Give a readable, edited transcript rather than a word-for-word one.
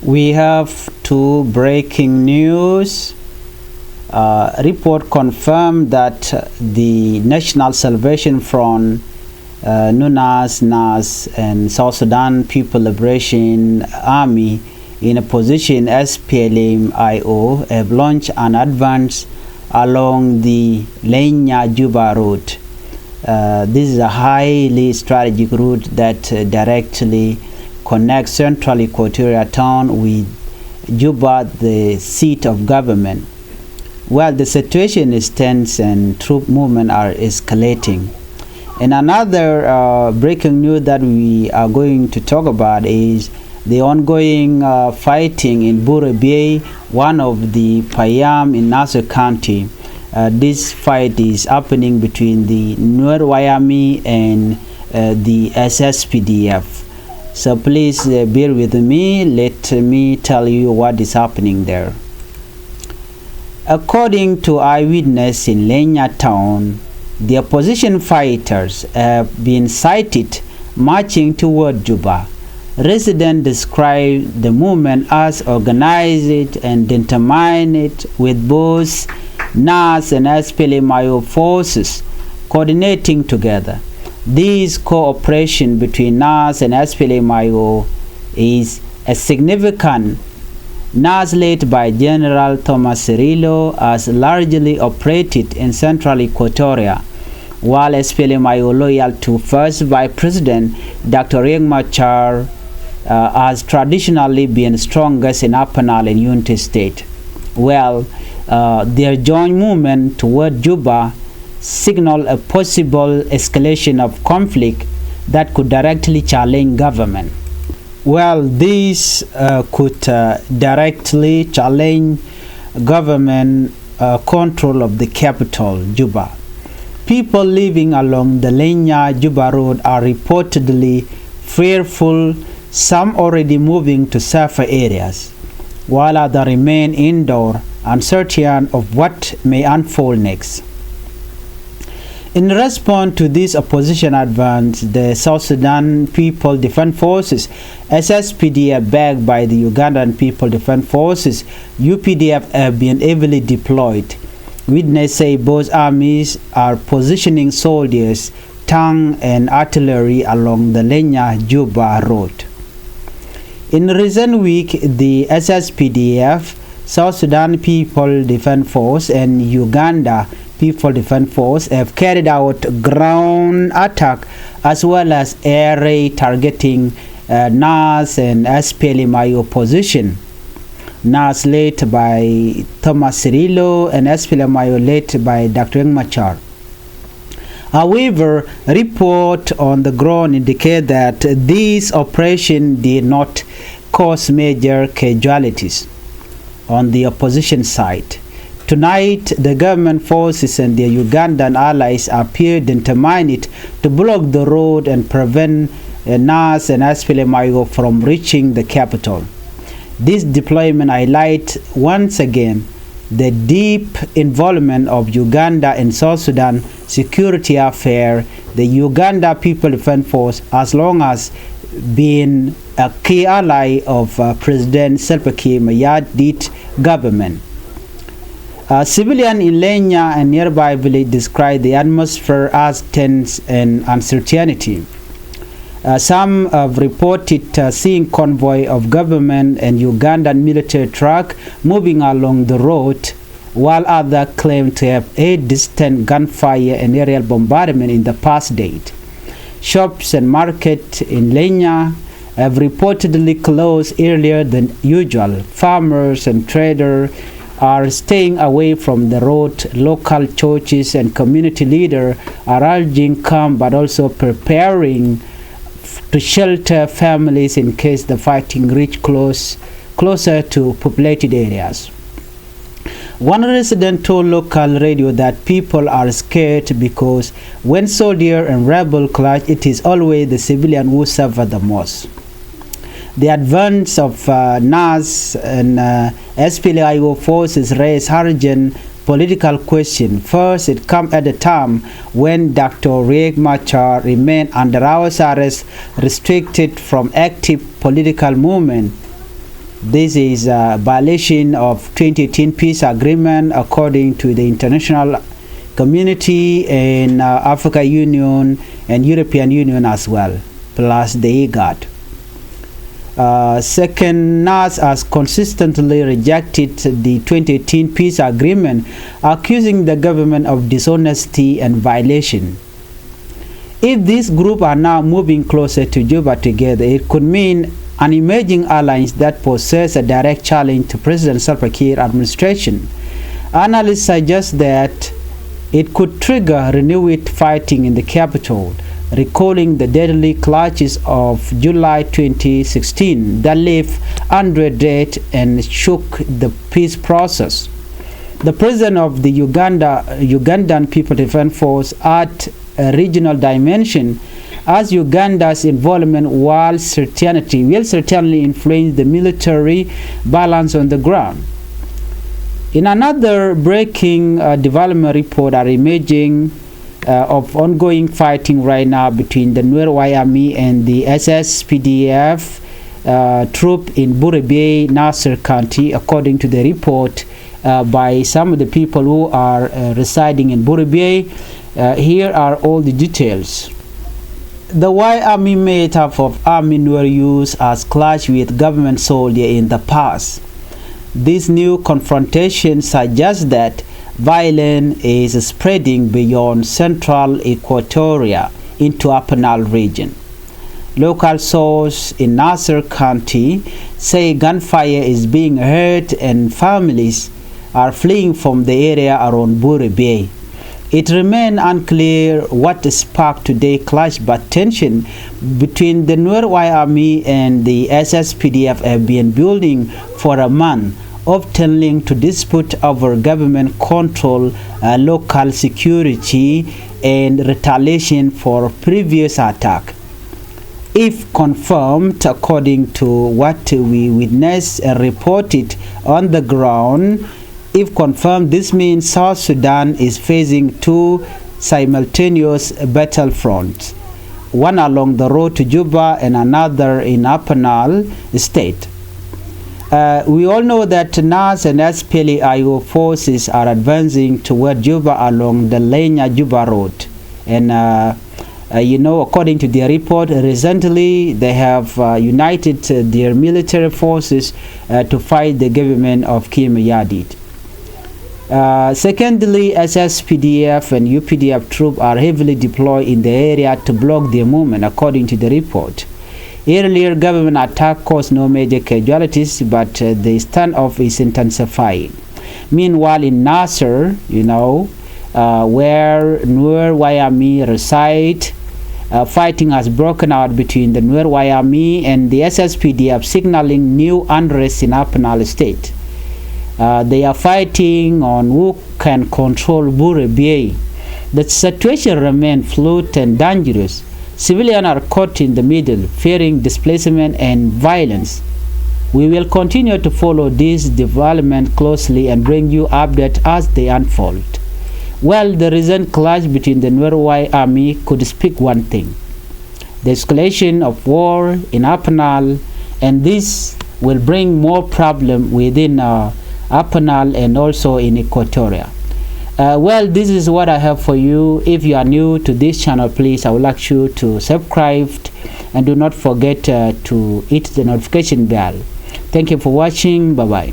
We have two breaking news. Report confirmed that the National Salvation Front, NAS, and South Sudan People Liberation Army in opposition SPLMA-IO have launched an advance along the Lainya Juba route. This is a highly strategic route that directly connects central Equatorial town with Juba, the seat of government. Well, the situation is tense and troop movement are escalating. And another breaking news that we are going to talk about is the ongoing fighting in Bure Bay, one of the Payam in Nasir County. This fight is happening between the Nuer Newsroom and the SSPDF. So please bear with me. Let me tell you what is happening there. According to eyewitness in Lainya town, the opposition fighters have been sighted marching toward Juba. Residents describe the movement as organized and determined, with both NAS and SPLMA-IO forces coordinating together. This cooperation between NAS and SPLMA-IO is a significant. NAS, led by General Thomas Cirillo, has largely operated in central Equatoria, while SPLMA-IO, loyal to first Vice President Dr. Riek Machar, has traditionally been strongest in Upper Nile and Unity State. Well, their joint movement toward Juba signal a possible escalation of conflict that could directly challenge government. Well, this could directly challenge government control of the capital, Juba. People living along the Lainya-Juba road are reportedly fearful, some already moving to safer areas, while others remain indoor, uncertain of what may unfold next. In response to this opposition advance, the South Sudan People Defense Forces, SSPDF, backed by the Ugandan People Defense Forces, UPDF, have been heavily deployed. Witnesses say both armies are positioning soldiers, tanks, and artillery along the Lainya-Juba road. In recent week, the SSPDF, South Sudan People Defense Force, and Uganda People Defense Force have carried out ground attack as well as air raid targeting NAS and SPLMA-IO position. NAS led by Thomas Cirillo and SPLMA-IO led by Dr. Riek Machar. However, reports on the ground indicate that this operation did not cause major casualties on the opposition side. Tonight, the government forces and their Ugandan allies appear determined to block the road and prevent NAS and SPLMA-IO from reaching the capital. This deployment highlights once again the deep involvement of Uganda in South Sudan security affairs. The Uganda People Defense Force has long as been a key ally of President Salva Kiir Mayardit government. Civilians in Lainya and nearby village describe the atmosphere as tense and uncertainty. Some have reported seeing convoy of government and Ugandan military truck moving along the road, while others claim to have heard distant gunfire and aerial bombardment in the past date. Shops and markets in Lainya have reportedly closed earlier than usual. Farmers and traders are staying away from the road. Local churches and community leaders are urging calm but also preparing to shelter families in case the fighting reach closer to populated areas. One resident told local radio that people are scared because when soldiers and rebels clash, it is always the civilian who suffer the most. The advance of NAS and SPLMA-IO forces raised urgent political question. First, it comes at a time when Dr. Riek Machar remained under house arrest, restricted from active political movement. This is a violation of 2018 peace agreement according to the international community and Africa Union and European Union as well, plus the IGAD. Second, NAS has consistently rejected the 2018 peace agreement, accusing the government of dishonesty and violation. If this group are now moving closer to Juba together, it could mean an emerging alliance that poses a direct challenge to President Salva Kiir administration. Analysts suggest that it could trigger renewed fighting in the capital, recalling the deadly clashes of July 2016 that left hundreds dead and shook the peace process. The president of the Ugandan People Defense Force at a regional dimension, as Uganda's involvement will certainly influence the military balance on the ground. In another breaking development report are emerging of ongoing fighting right now between the Nuer and the SSPDF troop in Burebey, Nasir County, according to the report by some of the people who are residing in Burebey. Here are all the details. The Y Army made up of Army Nuer youth has clashed with government soldiers in the past. This new confrontation suggests that violence is spreading beyond central Equatoria into Upper Nile region. Local sources in Nasir County say gunfire is being heard and families are fleeing from the area around Burebey. It remains unclear what sparked today's clash, but tension between the Nuer Army and the SSPDF have been building for a month, often linked to dispute over government control, local security, and retaliation for previous attack. If confirmed, according to what we witnessed and reported on the ground, if confirmed, this means South Sudan is facing two simultaneous battlefronts, one along the road to Juba and another in Upper Nile state. We all know that NAS and SPLMA-IO forces are advancing toward Juba along the Lainya Juba road. And according to their report, recently they have united their military forces to fight the government of Kim Yadid. Secondly, SSPDF and UPDF troops are heavily deployed in the area to block their movement, according to the report. Earlier government attack caused no major casualties, but the standoff is intensifying. Meanwhile, in Nasir, where Nuer reside, fighting has broken out between the Nuer and the SSPDF, signaling new unrest in Upper Nile state. They are fighting on who can control Burebey. The situation remains fluid and dangerous. Civilians are caught in the middle, fearing displacement and violence. We will continue to follow this development closely and bring you updates as they unfold. Well, the recent clash between the Nuer Army could speak one thing: the escalation of war in Upper Nile, and this will bring more problems within Upper Nile and also in Equatoria. Well, this is what I have for you. If you are new to this channel, please, I would like you to subscribe and do not forget to hit the notification bell. Thank you for watching. Bye bye.